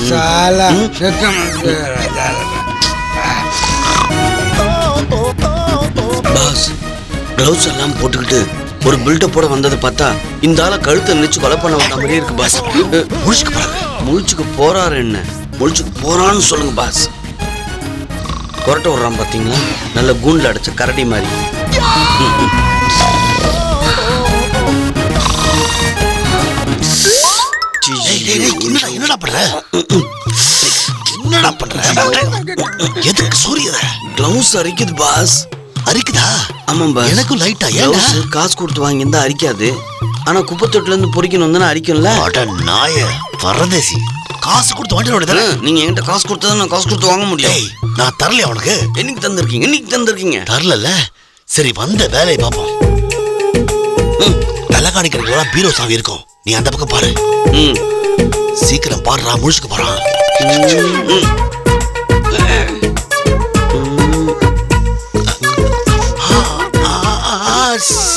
साला pass gloves எல்லாம் போட்டுக்கிட்டு ஒரு பில்டப் போட வந்ததை பார்த்தா இந்த ஆளை கழுத்தை நினைச்சு கொலை பண்ண வந்த மாதிரியே இருக்கு பாஸ். முழிச்சுக்கு போறாரு என்ன முழிச்சுக்கு போறான்னு சொல்லுங்க பாஸ். கொரட்டை விடுறான் பாத்தீங்களா, நல்ல கூண்டில் அடைச்ச கரடி மாதிரி. என்னடா பண்ற என்னடா பண்ற? எதுக்கு சூரிய க்ளவுஸ் அரிக்குது பாஸ். அரிக்குதா? ஆமா பாஸ். எனக்கும் லைட்டா. க்ளவுஸ் காசு கொடுத்து வாங்கி இருந்தா அரிக்காது, ஆனா குப்பை தொட்டில இருந்து பொறிக்கணும் தானே அரிக்கும்ல. அட நாய பரதேசி, காசு கொடுத்து வாங்கிட்டு நீங்க என்கிட்ட காசு கொடுத்தா நான் காசு கொடுத்து வாங்க முடியும். நான் தரலையா உனக்கு? என்னைக்கு தந்திருக்கீங்க? இன்னைக்கு தந்திருக்கீங்க. தரல. சரி வந்த வேலையை பார்ப்போம். தலகாணி கடைக்கு பீரோ சாவி இருக்கும், நீ அந்த பக்கம் பாரு. சீக்கிரம் பாடுறா, முழிச்சுக்கு போறான்.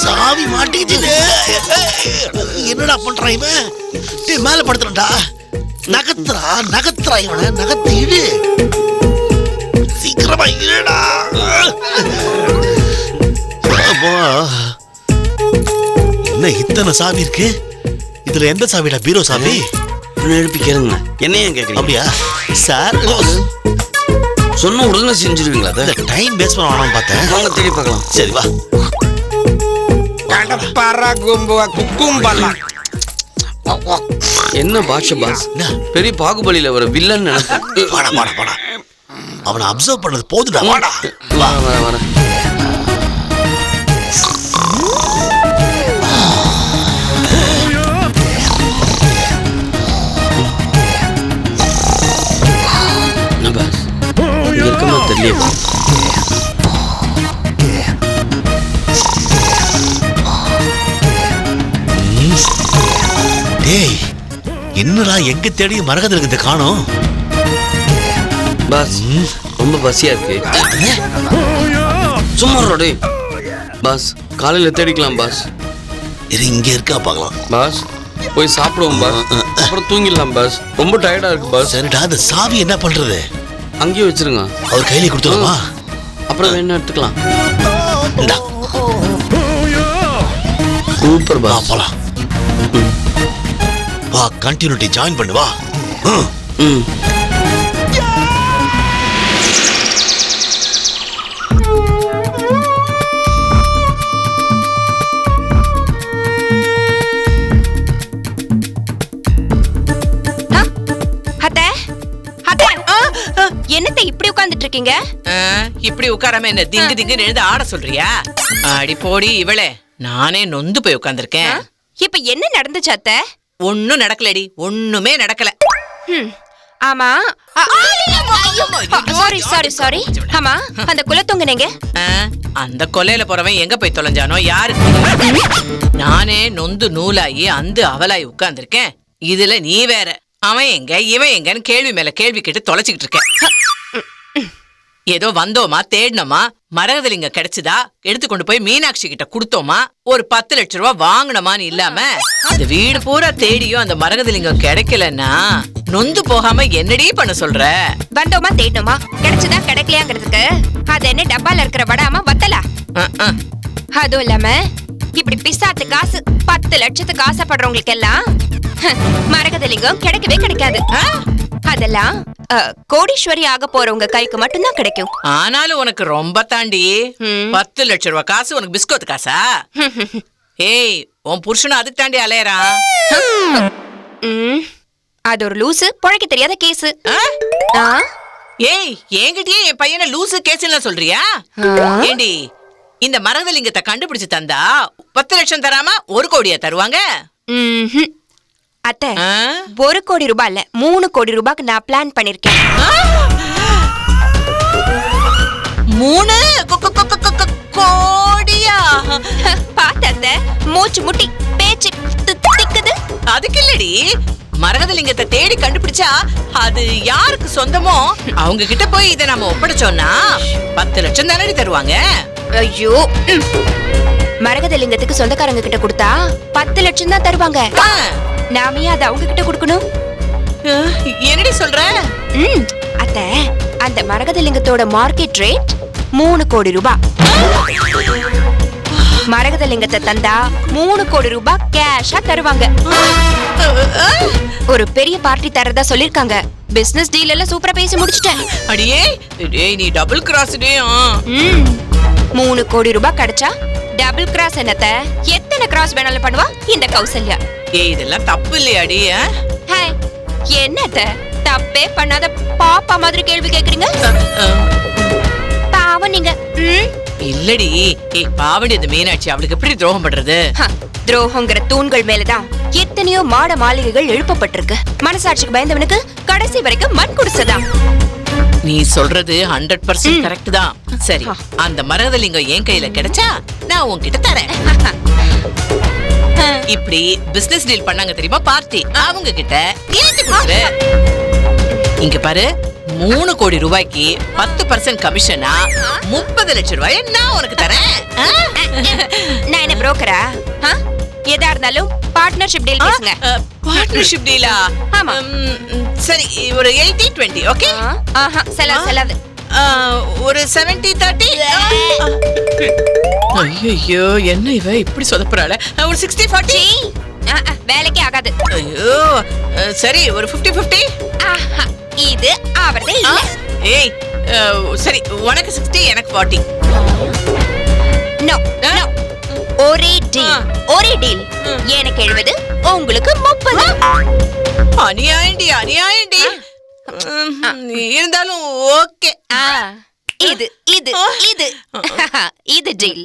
சாவி மாட்டிக்கிச்சு. என்னடா பண்றான் இவன்? மேல படுத்துறா. நகத்துறா நகத்துறா, இவனை நகத்து இடு. சீக்கிரமா இருடா. என்ன இத்தனை சாவி இருக்கு? இதுல எந்த சாவிடா பீரோ சாவி? எழுப்பி கேளுங்க. என்ன ஏன் கேக்குறீங்க? அப்படியா சார்? சொன்ன உடனே செஞ்சிருவீங்களா? டைம் வேஸ்ட் பண்ண வேணாம்னு பார்த்தேன். வாங்க தேடி பார்க்கலாம். சரி வா. என்ன பாஷ பாஸ்? பெரிய பாகுபலியில வர வில்லன் நினைப்பேன். வாடா வாடா வாடா, அவனை அப்சர்வ் பண்ணது போதுடா. வாடா வா வா வா. இருக்கமா தெரியல. டேய் என்னடா எங்க தேடி மரகத இருக்குது காணோம்? பாஸ் ரொம்ப பசியா இருக்கு. சும்மா ரோடு பாஸ், காலையில தேடிக்கலாம் பாஸ். இது இங்க இருக்கா பார்க்கலாம். பாஸ் போய் சாப்பிடுவோம் பாஸ், அப்புறம் தூங்கிடலாம் பாஸ். ரொம்ப டயர்டா இருக்கு பாஸ். சரிடா, அந்த சாவி என்ன பண்றது? அங்கேயே வச்சிருங்க. அவர் கையில கொடுத்துருமா? அப்புறம் வேணா எடுத்துக்கலாம். Super pass. போலாம் வா, கண்டினியூட்டி ஜாயின் பண்ணு வா. என்னத்தை இப்படி உட்கார்ந்துட்டு இருக்கீங்க? இப்படி உட்காராம என்ன திங்கு திங்கு எழுந்து ஆட சொல்றியா? அடி போடி இவளே, நானே நொந்து போய் உட்கார்ந்துருக்கேன். இப்ப என்ன நடந்துச்சு அத்தை? ஒன்னும் நடக்கலடி, ஒண்ணுமே நடக்கல. ஆமா சாரி சாரி சாரி. ஆமா அந்த குலத்தொங்கனேங்க, அந்த கொலையில போறவன் எங்க போய் தொலைஞ்சானோ யாருக்கு? நானே நொந்து நூலாயி அந்த அவலாய் உட்கார்ந்துருக்கேன். இதுல நீ வேற அவன் எங்க இவன் எங்கன்னு கேள்வி மேல கேள்வி கேட்டு தொலைச்சிக்கிட்டு இருக்கேன். ஏதோ வந்தோமா தேடினோமா, மரகதலிங்கம் கிடைச்சுதா எடுத்துக்கொண்டு போய் மீனாட்சி கிட்ட கொடுத்தோமா, ஒரு 10 லட்சம் ரூபாய் வாங்கினோமான்னு இல்லாம இந்த வீடு பூரா தேடியும் அந்த மரகதலிங்கம் கிடைக்கலன்னா நொந்து போகாம என்னடி பண்ண சொல்ற? வந்தோமா தேடினோமா, கிடைச்சதா கிடைக்கலையாங்கிறதுக்கு அது என்ன டப்பால இருக்கிற வடாம வத்தலா? அதுவும் இல்லாம இப்படி பிசாத்து காசு 10 லட்சத்துக்கு ஆசைப்படுறவங்களுக்கு எல்லாம் மரகதலிங்கம் கிடைக்கவே கிடைக்காது. அதெல்லாம் கோடீஸ்வரி ஆக போறவங்க கைக்கு மட்டும்தான் கிடைக்கும். ஆனாலும் உனக்கு ரொம்ப தாண்டி 10 லட்சம் ரூபாய் காசு உனக்கு பிஸ்கோத் காசா? ஏய், உன் புருஷனும் அதுக்கு தாண்டி அலையறான். அது ஒரு லூசு பொழைக்க தெரியாத கேஸ். ஏய், என்கிட்டயே என் பையனை லூசு கேஸ்ல சொல்றியா? ஏண்டி இந்த மரகதலிங்கத்தை கண்டுபிடிச்சு தந்தா 10 லட்சம் தராம 1 கோடியா தருவாங்க? அத்தை, 1 கோடி ரூபாய் இல்ல 3 கோடி ரூபாய்க்கு நான் பிளான் பண்ணிருக்கேன். 3 கோடியா? பாத்த மூச்சு முட்டி பேச்சு திக்குது. அதுக்கு இல்லடி, மரகதலிங்கத்தை தேடி கண்டுபிடிச்சா அது யாருக்கு சொந்தமோ அவங்க கிட்ட போய் இதை நாம ஒப்படைச்சோம்னா 10 லட்சம் தானடி தருவாங்க. ஐயோ, மரகதலிங்கத்துக்கு சொந்தக்காரங்க கிட்ட கொடுத்தா 10 லட்சம் தான் தருவாங்க. நாமே அதை அவங்க கிட்ட கொடுக்கணும். என்னடி சொல்ற? அத்த, அந்த மரகதலிங்கத்தோட மார்க்கெட் ரேட் 3 கோடி ரூபாய். மரகதலிங்கத்தை தந்தா 3 கோடி ரூபாய் கேஷா தருவாங்க. ஒரு பெரிய பார்ட்டி தரதா சொல்லிருக்காங்க. பிசினஸ் டீல் எல்லாம் சூப்பரா பேசி முடிச்சிட்டேன். அடியே, டேய் நீ டபுள் கிராஸ் டே. 3 கோடி ரூபாய் கிடைச்சா டபுள் கிராஸ் என்னத்த எத்தனை கிராஸ் வேணாலும் பண்ணுவா இந்த கௌசல்யா. ஏய் இதெல்லாம் தப்பு இல்லையாடி? ஹாய், என்னத்த தப்பே பண்ணாத பாப்பா மாதிரி கேள்வி கேக்குறீங்க? பாவம் நீங்க. இல்லடி, ஏய் பாவடி இந்த மீனாட்சி அவளுக்கு எப்படி துரோகம் பண்றது? துரோகங்கிற தூண்கள் மேலதான் எத்தனையோ மாட மாளிகைகள் எழுப்பப்பட்டிருக்கு. மனசாட்சிக்கு பயந்தவனுக்கு கடைசி வரைக்கும் மண் குடிசைதான். நீ சொல்றது 100% கரெக்ட் தான். சரி, அந்த மரகதலிங்கம் என் கையில கிடைச்சா நான் உன்கிட்ட தரேன். இப்படி பிசினஸ் டீல் பண்ணாங்க தெரியுமா பார்ட்டி, அவங்க கிட்ட இங்க பாரு, 3 கோடி ரூபாய்க்கு 10% கமிஷனா 30 லட்சம் ரூபாய் நான் உனக்கு தரேன். நான் என்ன புரோக்கரா? எதா இருந்தாலும் பார்ட்னர்ஷிப் டீல் பேசுங்க. பார்ட்னர்ஷிப் டீலா? ஆமா. சரி, ஒரு 80-20. ஓகே. செலவு ஒரு 70-30. ஐயோ, என்ன இவ இப்படி சொதப்புறாளே? ஒரு 60-40. வேலைக்கே ஆகாது. ஐயோ, சரி ஒரு 50-50. இது அவரதே இல்ல. ஏய் சரி, உனக்கு 60 எனக்கு 40. நோ நோ, ஒரே டீல். எனக்கு 70, உங்களுக்கு 30. அநியாயண்டி. இருந்தாலும் ஓகே. இது டீல்.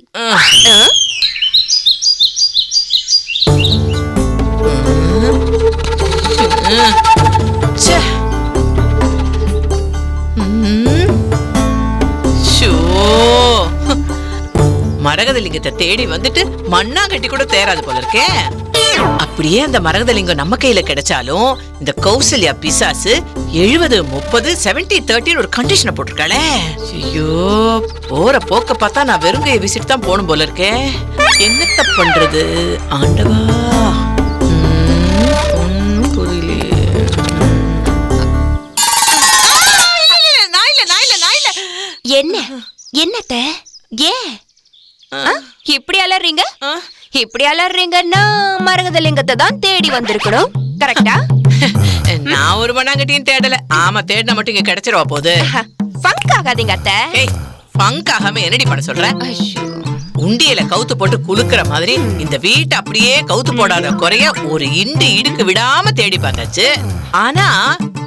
மரகதலிங்கத்தை தேடி வந்துட்டு மண்ணா கட்டி கூட தேராது போல இருக்கே. அப்படியே அந்த மரகதலிங்கம் நம்ம கையில கிடைச்சாலும் இந்த கௌசல்யா பிசாசு 70-30 70-30 ஒரு கண்டிஷனை போட்டிருக்காளே. ஐயோ, போற போக்க பார்த்தா நான் வெறுங்கையை விசிட்டு தான் போகணும் போல இருக்கே. என்னத்த பண்றது ஆண்டவா? என்னத்த ஏன் இப்படி அலறீங்கன்னா மரகதலிங்கத்தை தான் தேடி வந்திருக்கணும். கரெக்டா? நான் ஒரு மண்ணாங்கட்டியும் தேடல. ஆமா, தேடினா மட்டும் இங்க கிடைச்சிருவா போகுது. ஃபங்க் ஆகாதீங்க அத்தை. ஏய், ஃபங்க் ஆகாம என்னடி பண்ண சொல்ற? உண்டியல கவுத்து போட்டு குலுக்குற மாதிரி இந்த வீட்டை அப்படியே கவுத்து போடாத குறைய ஒரு இடுக்கு விடாம தேடி பார்த்தாச்சு. ஆனா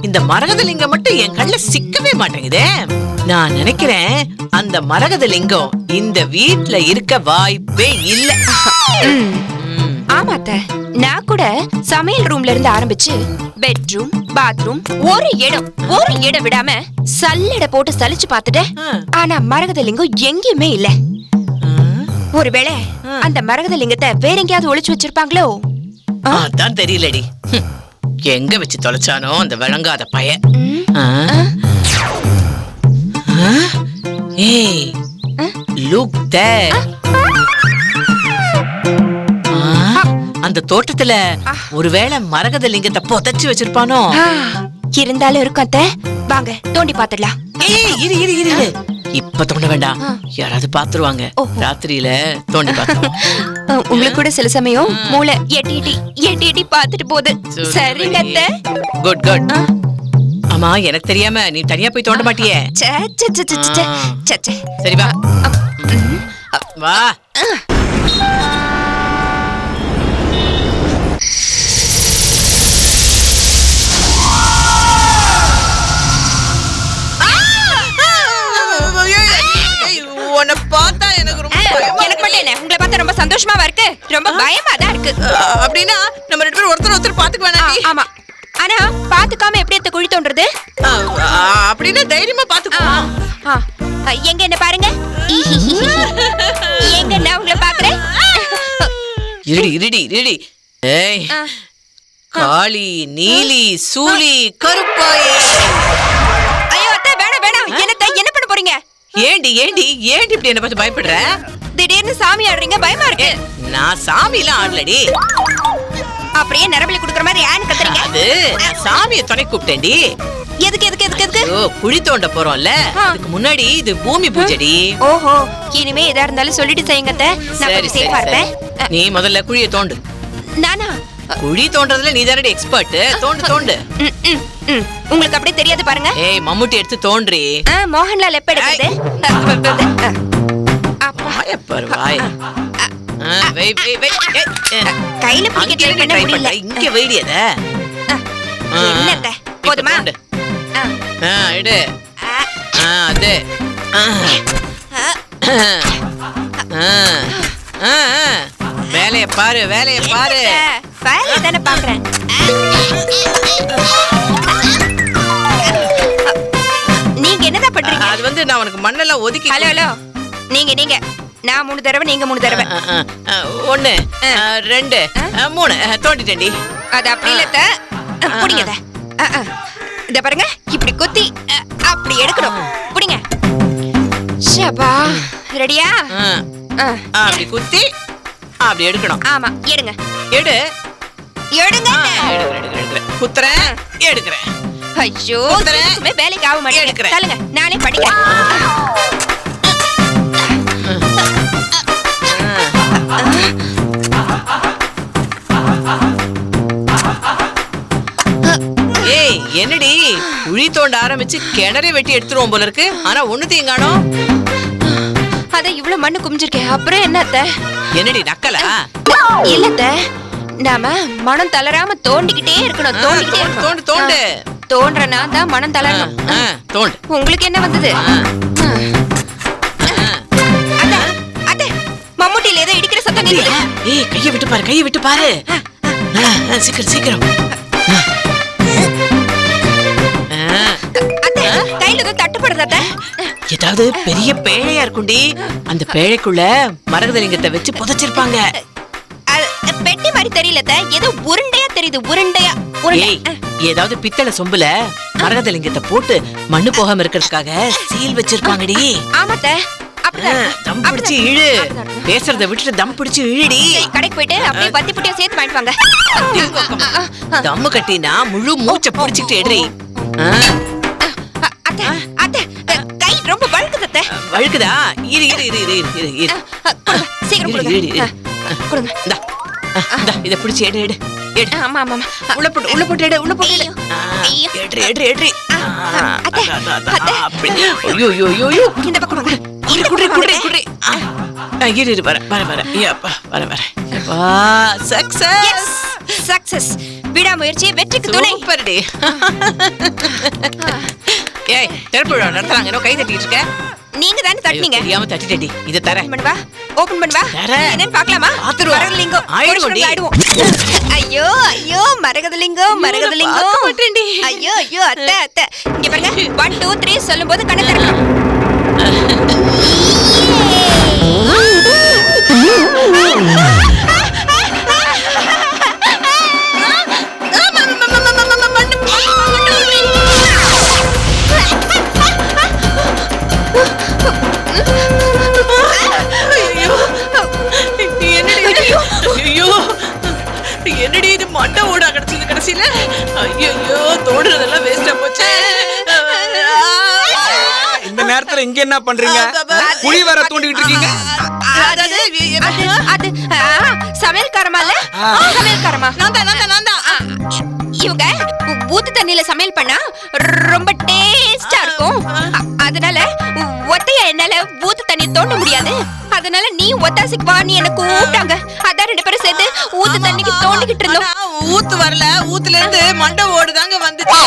இந்த மரகதலிங்கம் மட்டும் என் கண்ணுல சிக்கவே மாட்டேங்குதே. நான் நினைக்கிறேன் அந்த மரகதலிங்கம் இந்த வீட்ல இருக்க வாய்ப்பே இல்ல. ஆமாத்த, நான் கூட சமையல் ரூம்ல இருந்து ஆரம்பிச்சு பெட்ரூம், பாத்ரூம் ஒரு இடம் விடாம சல்லடை போட்டு சலிச்சு பார்த்துட்டேன். ஆனா மரகதலிங்கம் எங்கேயுமே இல்ல. ஒருவேளை அந்த மரகதலிங்கத்தை வேற எங்கேயாவது ஒளிச்சு வச்சிருப்பாங்களோ? அதான் தெரியலடி. எங்க வச்சு தொலைச்சானோ அந்த விளங்காத பையன். ஏய், லுக் தேர். அந்த தோட்டத்துல ஒருவேளை மரகதலிங்கத்தை புதைச்சு வச்சிருப்பானோ? இருந்தாலும் இருக்கும் அத்தை. வாங்க தோண்டி பாத்துடலாம். ஏய், இரு. இப்ப தோண்ட வேண்டாம், யாராவது பாத்துருவாங்க. ராத்திரியில தோண்டி பாத்துருவோம். உங்களுக்கு கூட சில சமயம் மூளை எட்டி பாத்துட்டு போகுது. சரிங்க அத்தை. குட். ஆமா, எனக்கு தெரியாம நீ தனியா போய் தோண்ட மாட்டியே? சரி வா வா. உன்னை பார்த்தா எனக்கு ரொம்ப உங்களை பார்த்தா ரொம்ப சந்தோஷமா இருக்கு, ரொம்ப பயமா தான் இருக்கு. அப்படின்னா நம்ம 2 பேரும் ஒருத்தர் பாத்துக்க வேணாம். ஆமா, ஆனா பாத்துக்காம எப்படி அத்த குழி தோண்டுறது? அப்படின்னா தைரியமா பாத்துக்குவோம். எங்க என்ன பாருங்க. எங்க நான் உங்களை பாக்குறேன். இருடி. ஏய், காளி, நீலி, சூலி, கருப்பாயி. ஐயோ அத்தை வேணாம் வேணாம். என்ன பண்ண போறீங்க? ஏண்டி இப்படி என்ன பார்த்து பயப்படுற? திடீர்னு சாமி ஆடுறீங்க, பயமா இருக்கு. நான் சாமிலாம் ஆடலடி. அப்படியே நரபலி குடுக்குற மாதிரி ஏன் கத்துறீங்க? அது சாமியை துணை கூப்பிட்டேன்டி. எதுக்கு? ஓ, குழி தோண்ட போறோம்ல, அதுக்கு முன்னாடி இது பூமி பூஜைடி. ஓஹோ, இனிமே எதா இருந்தாலும் சொல்லிட்டு செய்யுங்க அத்தை. நான் சரி கொஞ்சம் சரி சேஃபா சரி. இருப்பேன். நீ முதல்ல குழியை தோண்டு. நானா? குழி தோண்டறதுல நீ தானடி எக்ஸ்பர்ட். தோண்டு. உங்களுக்கு அப்படியே தெரியாது பாருங்க. ஏய், மம்முட்டி எடுத்து தோன்றி. மோகன்லால் எப்ப எடுக்குது? வாய பாரு வாய. வை. கையில பிடிக்க ட்ரை பண்ண முடியல. இங்க வைடி அத. என்னத்த? போதுமா? எடு. அது. வேலைய பாரு. வேலைய தானே பாக்குறேன். நீங்க என்னதான் பண்றீங்க? அது வந்து நான் உனக்கு மண்ணெல்லாம் ஒதுக்கி. ஹலோ நீங்க நான் 3 தடவை, நீங்க 3 தடவை. 1 2 3 தோண்டிட்டேன்டி. அது அப்படி இல்லத்த. புடிங்கத. இத பாருங்க, இப்படி குத்தி அப்படி எடுக்கணும். புடிங்க. ஷபா, ரெடியா? அப்படி குத்தி அப்படி எடுக்கணும். ஆமா, எடுங்க. எடுங்க. எடுக்கிறேன். குத்துறேன், எடுக்கிறேன். ஐயோ, இதுக்குமே வேலைக்கு ஆக மாட்டேங்குது. தள்ளுங்க, நானே படிக்கிறேன். ஏய், என்னடி குழி தோண்ட ஆரம்பிச்சு கிணறு வெட்டி எடுத்துருவோம் போல இருக்கு. ஆனா ஒண்ணுத்தையும் காணோம். அத இவ்வளவு மண்ணு குமிஞ்சிருக்கேன். அப்புறம் என்னத்த? என்னடி நக்கலா? இல்லத்த, நாம மனம் தளராம தோண்டிக்கிட்டே இருக்கணும். தோண்டு. தோன்றனா தான் மனம் தளரணும். தோண்டு. உங்களுக்கு என்ன வந்தது? அத்தை, மம்முட்டில ஏதோ இடிக்கிற சத்தம் கேக்குது. ஏய், கையை விட்டு பாரு. சீக்கிரம். அத்தை, கையில ஏதோ தட்டுப்படுது. ஏதாவது பெரிய பேழையா இருக்குண்டி. அந்த பேழைக்குள்ள மரகதலிங்கத்தை வச்சு புதைச்சிருப்பாங்க. பெட்டி மாதிரி தெரியல, ஏதோ உருண்டையா தெரியுது. உருண்டையா. ஏதாவது பித்தளை சொம்புல மரகதலிங்கத்தை போட்டு மண்ணு போகாம இருக்கிறதுக்காக சீல் வச்சிருப்பாங்கடி. ஆமாத்த, தம் பிடிச்சு இழு. பேசுறத விட்டுட்டு தம் பிடிச்சு இழுடி. கடைக்கு போயிட்டு அப்படியே பத்தி புட்டியா சேர்த்து வாங்கிட்டு வாங்க. தம்மு கட்டினா முழு மூச்சை பிடிச்சிட்டு எடுறி. கை ரொம்ப வழுக்குது. வழுக்குதா? இரு. சீக்கிரம் கொடுங்க. இத பிடிச்சு எடு. ஆமா. உள்ள போட்டு எடு. எடு. ஐயோ. இந்த பக்கம் குடி. இரு வர. சக்சஸ். விடாமுயற்சி வெற்றிக்கு துணை. சூப்பர்டி. ஏய், திறப்புழா நடத்துறாங்க. என்ன கை தட்டிட்டு இருக்க? நீங்க தானே தட்டினீங்க. தெரியாம தட்டிட்டேடி. இத தரேன். ஓபன் பண்ணு வா. என்னன்னு பார்க்கலாமா? மரகதலிங்கம். ஆயிடுவோம். ஐயோ, மரகதலிங்கம். ஐயோ, அத்தை. இங்க பாருங்க. 1 2 3 சொல்லும்போது கண்ணை திறக்கணும். என்னடி இது மண்டை ஓட கிடைச்சது கடைசியில? ஐயோ, தோடுறதெல்லாம் வேஸ்டா போச்சு. இந்த நேரத்துல இங்க என்ன பண்றீங்க? குழி வர தோண்டிட்டு இருக்கீங்க. அது சமையல்காரமா இல்ல? சமையல்காரமா? நான் தான். இவங்க ஊத்து தண்ணியில சமையல் பண்ணா ரொம்ப டேஸ்டா இருக்கும். அதனால ஒத்தையா என்னால ஊத்து தண்ணி தோண்ட முடியாது. அதனால நீ ஒத்தாசிக்கு வா, நீ என்ன கூப்பிட்டாங்க. அதான் 2 பேரும் சேர்ந்து ஊத்து தண்ணிக்கு தோண்டிக்கிட்டு இருந்தோம். ஊத்து வரல, ஊத்துல இருந்து மண்டை ஓடுதாங்க வந்துச்சு.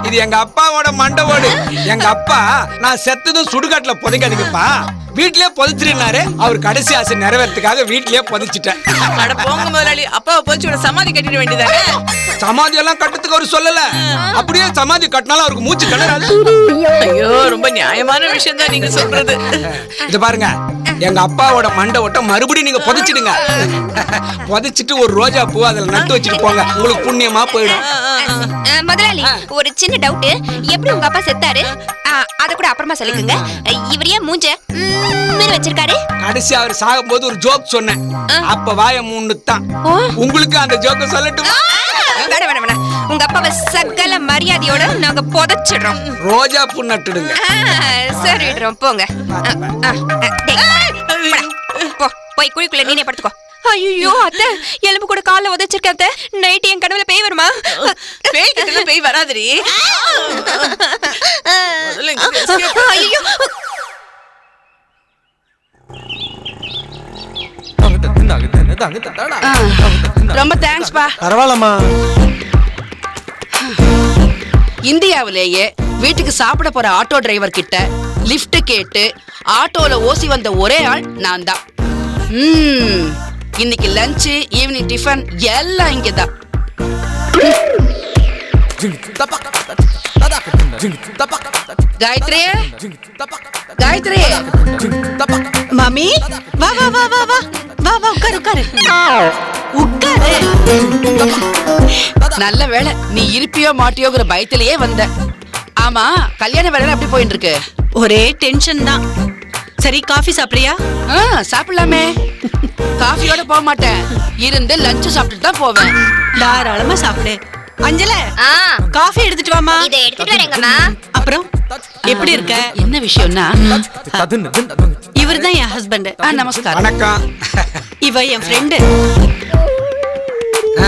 இது எங்க அப்பாவோட மண்டை ஓடு. எங்க அப்பா நான் செத்ததும் சுடுகாட்டுல புதைக்காதீங்கப்பா, வீட்லயே புதைச்சிருந்தாரு. அவர் கடைசி ஆசை நிறைவேறதுக்காக வீட்லயே புதைச்சிட்டேன். அட போங்க முதலாளி, அப்பாவை போச்சு சமாதி கட்டிட வேண்டியதானே. சமாதி எல்லாம் கட்டுறதுக்கு அவர் சொல்லல. அப்படியே சமாதி கட்டினாலும் அவருக்கு மூச்சு கிணறாது. ஐயோ, ரொம்ப நியாயமான விஷயம் தான் நீங்க சொல்றது. இது பாருங்க, எங்க அப்பாவோட மண்டை ஓட்ட மறுபடியும் நீங்க புதைச்சிடுங்க. புதைச்சிட்டு ஒரு ரோஜா பூ அதுல நட்டு வச்சுட்டு போங்க, உங்களுக்கு புண்ணியமா போயிடும். முதலாளி, ஒரு சின்ன டவுட். எப்படி உங்க அப்பா செத்தாரு? அத கூட அப்புறமா சொல்லிக்கோங்க. இவர் ஏன் மூஞ்ச வச்சிருக்காரு? கடைசி அவர் சாகும்போது ஒரு ஜோக் சொன்னேன், அப்ப வாய மூணுத்தான். உங்களுக்கு அந்த ஜோக்க சொல்லட்டுமா? வேணாம் வேணாம் வேணாம். உங்க அப்பாவை சகல மரியாதையோட நாங்க புதைச்சிடுறோம். ரோஜா பூ நட்டுடுங்க. சரிடுறோம், போங்க. போ, போய் குழிக்குள்ள நீனே படுத்துக்கோ. ஐயோ அத்தை, எலும்பு கூட கால்ல உதைச்சிருக்க அத்தை. நைட்டு என் கனவுல பேய் வருமா? பேய் கிட்ட பேய் வராதுரி. ஐயோ, ரொம்ப தேங்க்ஸ் பா. பரவாயில்லம்மா. இந்தியாவிலேயே வீட்டுக்கு சாப்பிட போற ஆட்டோ டிரைவர் கிட்ட லிஃப்ட் கேட்டு ஆட்டோல ஓசி வந்த ஒரே ஆள் நான் தான். இன்னைக்கு லஞ்ச், ஈவினிங் டிஃபன் எல்லாம் இங்கதான். காயத்ரி, காயத்ரி. மாமி, வா வா வா வா வா வா வா, உட்காரு உட்காரு உட்காரு. நல்ல வேளை நீ இருப்பியோ மாட்டியோங்கிற பயத்திலேயே வந்த. ஆமா, கல்யாண வேலை எப்படி போயிட்டு இருக்கு? ஒரே டென்ஷன் தான். சரி, காஃபி சாப்பிடுறியா? சாப்பிடலாமே. காஃபியோட போக மாட்டேன், இருந்து லஞ்ச் சாப்பிட்டுட்டு தான் போவேன். தாராளமா சாப்பிடு. அஞ்சல, காஃபி எடுத்துட்டு வாமா. இதை எடுத்துட்டு வரேங்கம்மா. அப்புறம் எப்படி இருக்க? என்ன விஷயம்னா, இவர்தான் என் ஹஸ்பண்ட். நமஸ்காரம். வணக்கம். இவ என் ஃப்ரெண்டு.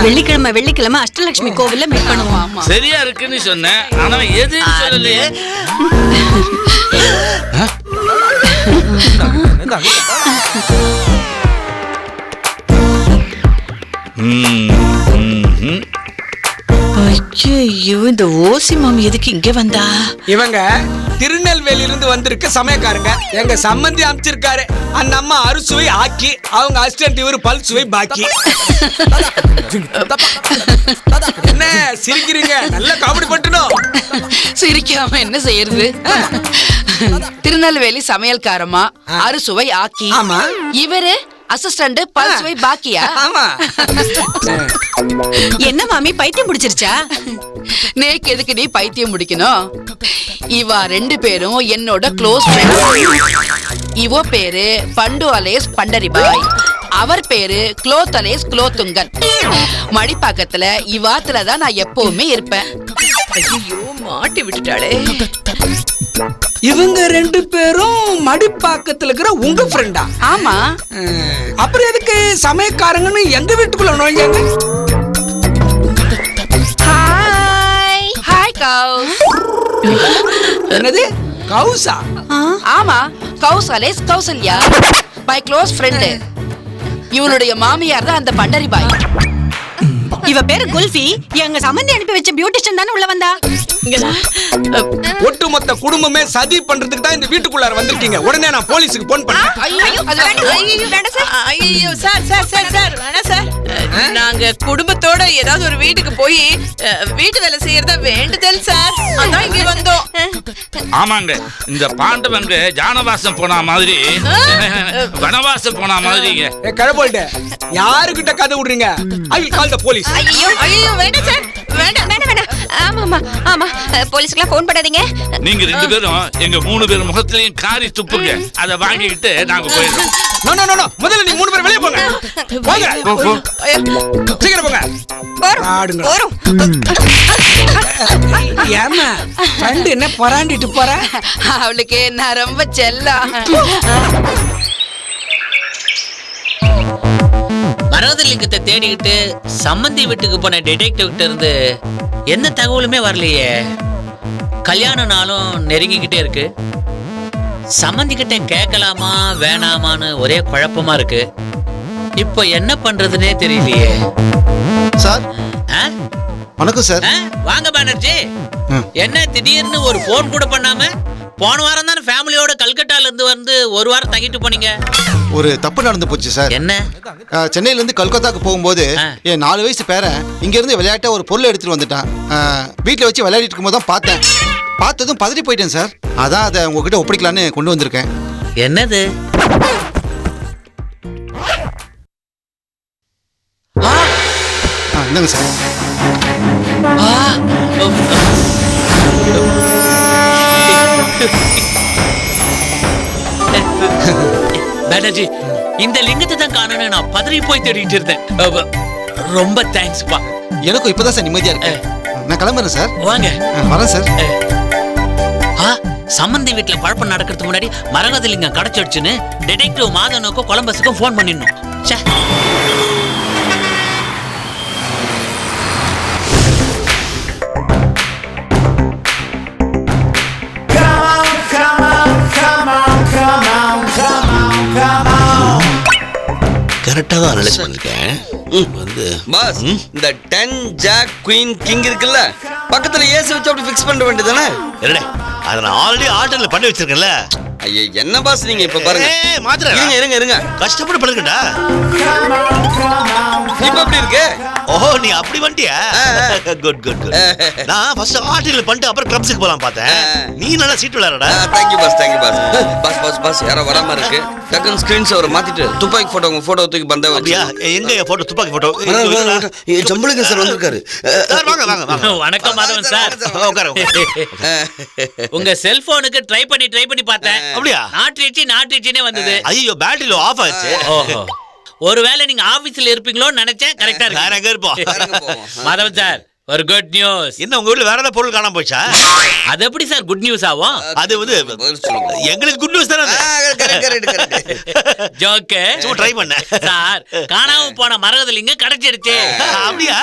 வெள்ளிக்கிழமை வெள்ளிக்கிழமை அஷ்டலட்சுமி கோவில்ல மீட் பண்ணுவோம். ஆமா, சரியா இருக்குன்னு சொன்னேன், ஆனா எதுன்னு சொல்லலையே. ஐயோ, இந்த ஓசி மாமி எதுக்கு இங்க வந்தா? இவங்க திருநெல்வேலியில இருந்து வந்திருக்க சமயக்காரங்க. எங்க சம்பந்தி அமைச்சிருக்காரு. அந்த அம்மா அறுசுவை ஆக்கி, அவங்க அசிஸ்டன்ட் இவரு பல் சுவை பாக்கி. என்ன சிரிக்கிறீங்க? நல்ல காமெடி பண்ணணும். சிரிக்காம என்ன செய்யறது? திருநெல்வேலி சமையல்காரமா, அறுசுவை ஆக்கி. ஆமா. இவரு அசிஸ்டன்ட் பல்சுவை பாக்கியா? ஆமா. என்ன மாமி, பைத்தியம் பிடிச்சிருச்சா? நேக்கு எதுக்கு நீ பைத்தியம் முடிக்கணும்? இவா ரெண்டு பேரும் என்னோட க்ளோஸ் ஃப்ரெண்ட். இவ பேரு பண்டு அலேஸ் பண்டரிபாய், அவர் பேரு குளோத் அலேஸ் குலோத்துங்கன். மடிப்பாக்கத்துல இவாத்துல தான் நான் எப்பவுமே இருப்பேன். ஐயோ, மாட்டி விட்டுட்டாளே. இவங்க ரெண்டு பேரும் மடிப்பாக்கத்துல இருக்கிற உங்க ஃப்ரெண்டா? ஆமா. அப்புறம் எதுக்கு சமயக்காரங்கன்னு எங்க வீட்டுக்குள்ள நுழைஞ்சாங்க? ஹாய். Hi Gous. என்னது கௌசா? ஆமா, Kaus alias Kausalya, my close friend. இவளுடைய மாமியார் தான் அந்த பண்டரிபாய். இவ பேரு குல்ஃபி. எங்க சம்பந்தி அனுப்பி வச்ச பியூட்டிஷியன் தானே உள்ள வந்தா. ஒட்டுமொத்த குடும்பமே சதி பண்றதுக்கு தான் இந்த வீட்டுக்குள்ளார வந்திருக்கீங்க. உடனே நான் போலீஸுக்கு போன் பண்ணேன். ஐயோ சார் சார் சார் சார், வேணாம் சார். நாங்க குடும்பத்தோட ஏதாவது ஒரு வீட்டுக்கு போய் வீட்டு வேலை செய்யறதா வேண்டுதல் சார். அதான் இங்க வந்தோம். ஆமாங்க, இந்த பாண்டவங்க ஜானவாசம் போன மாதிரி வனவாசம் போன மாதிரிங்க. கழபோல்டு, யாருகிட்ட கதை விடுறீங்க? I will call the police. ஐயோ ஐயோ, வேண்டாம் சார், வேண்டாம் வேண்டாம் வேண்டாம். ஆமா ஆமா, போலீஸ்க்குலாம் ஃபோன் பண்ணாதீங்க. நீங்க ரெண்டு பேரும் எங்க மூணு பேர் முகத்திலையும் காரி துப்புங்க. அதை வாங்கிக்கிட்டு நாங்க போயிடுறோம். நோ நோ நோ நோ, முதல்ல நீ மூணு பேர் வெளிய போங்க. போங்க, சீக்கிரம் போங்க. ஆடுங்க. ஏமா ஃப்ரெண்ட் என்ன பராண்டிட்டு போற? அவளுக்கு நான் ரொம்ப செல்லம். மரகதலிங்கத்தை தேடிக்கிட்டு சம்மந்தி வீட்டுக்கு போன டிடெக்டிவ் கிட்ட இருந்து எந்த தகவலுமே வரலையே. கல்யாண நாளும் நெருங்கிக்கிட்டே இருக்கு. சம்மந்தி கிட்ட கேட்கலாமா வேணாமான்னு ஒரே குழப்பமா இருக்கு. இப்போ என்ன பண்றதுன்னே தெரியலையே. சார் வணக்கம் சார். வாங்க பானர்ஜி. என்ன திடீர்னு ஒரு போன் கூட பண்ணாம? போன வாரம் தானே ஃபேமிலியோட கல்கட்டால இருந்து வந்து ஒரு வாரம் தங்கிட்டு போனீங்க. ஒரு தப்பு நடந்து போச்சு சார். என்ன? சென்னையில இருந்து கல்கத்தாக்கு போகும்போது என் 4 வயசு பேரன் இங்க இருந்து விளையாட்ட ஒரு பொருளை எடுத்துட்டு வந்துட்டான். வீட்டுல வச்சு விளையாடிட்டு இருக்கும்போது தான் பார்த்தேன். பார்த்ததும் பதறி போயிட்டேன் சார். அதான் அதை உங்ககிட்ட ஒப்படைக்கலான்னு கொண்டு வந்திருக்கேன். என்னது? என்னங்க சார்? பானர்ஜி, இந்த லிங்கத்தை தான் காணணும் நான் பதறி போய் தேடிட்டு இருந்தேன். ரொம்ப தேங்க்ஸ்ப்பா. எனக்கும் இப்பதான் சார் நிம்மதியா இருக்கு. நான் கிளம்புறேன் சார். வாங்க. வரேன் சார். சம்பந்தி வீட்டுல குழப்பம் நடக்கிறதுக்கு முன்னாடி மரகத லிங்கம் கிடைச்சிடுச்சுன்னு டிடெக்டிவ் மாதவனுக்கும் கொலம்பஸுக்கும் ஃபோன் பண்ணிடணும். ச்சே. கரெக்டா தான் அனலைஸ் பண்ணிருக்கேன். வந்து பாஸ், இந்த 10 ஜாக் குயின் கிங் இருக்குல்ல, பக்கத்துல ஏசி வச்சு அப்படி ஃபிக்ஸ் பண்ண வேண்டியதானே? இல்லடே, அத நான் ஆல்ரெடி ஆர்டர்ல பண்ணி வச்சிருக்கேன்ல. ஐயே, என்ன பாஸ் நீங்க இப்ப பாருங்க. மாத்திர இருங்க கஷ்டப்பட்டு பண்ணுங்கடா. இப்ப எப்படி இருக்கு? ஓஹோ, நீ அப்படி வந்துட்டியா? குட். நான் ஃபர்ஸ்ட் ஆர்டர்ல பண்ணிட்டு அப்புறம் கிளப்ஸ்க்கு போலாம் பார்த்தேன். நீ நல்லா சீட் விளையாடடா. Thank you boss. பாஸ் யாரோ வராம இருக்கு. டக்கன் ஸ்கிரீன் சேவர் மாத்திட்டு துப்பாக்கி போட்டோ உங்க போட்டோ தூக்கி பந்தா வச்சியா? எங்க போட்டோ? துப்பாக்கி போட்டோ ஜம்புலிங்க சார் வந்திருக்காரு. வாங்க. வணக்கம் மாதவன் சார். உட்காரு. உங்க செல்போனுக்கு ட்ரை பண்ணி பார்த்தேன். அப்படியா? நாட்ரிச்சினே வந்தது. ஐயோ, பேட்டரி லோ ஆஃப் ஆச்சு. ஓஹோ, ஒருவேளை நீங்க ஆபீஸ்ல இருப்பீங்களோன்னு நினைச்சேன். கரெக்டா வேற இருக்கு. எங்க இருப்போம்? மாதவன் சார், ஒரு குட் நியூஸ். என்ன உங்க வீட்டுல வேற ஏதாவது பொருள் காணாம போச்சா? அது எப்படி சார் குட் நியூஸ் ஆகும்? அது வந்து எங்களுக்கு குட் நியூஸ் தானே. ஜோக்கு ட்ரை பண்ண சார். காணாம போன மரகத லிங்கம் கிடைச்சிடுச்சு. அப்படியா?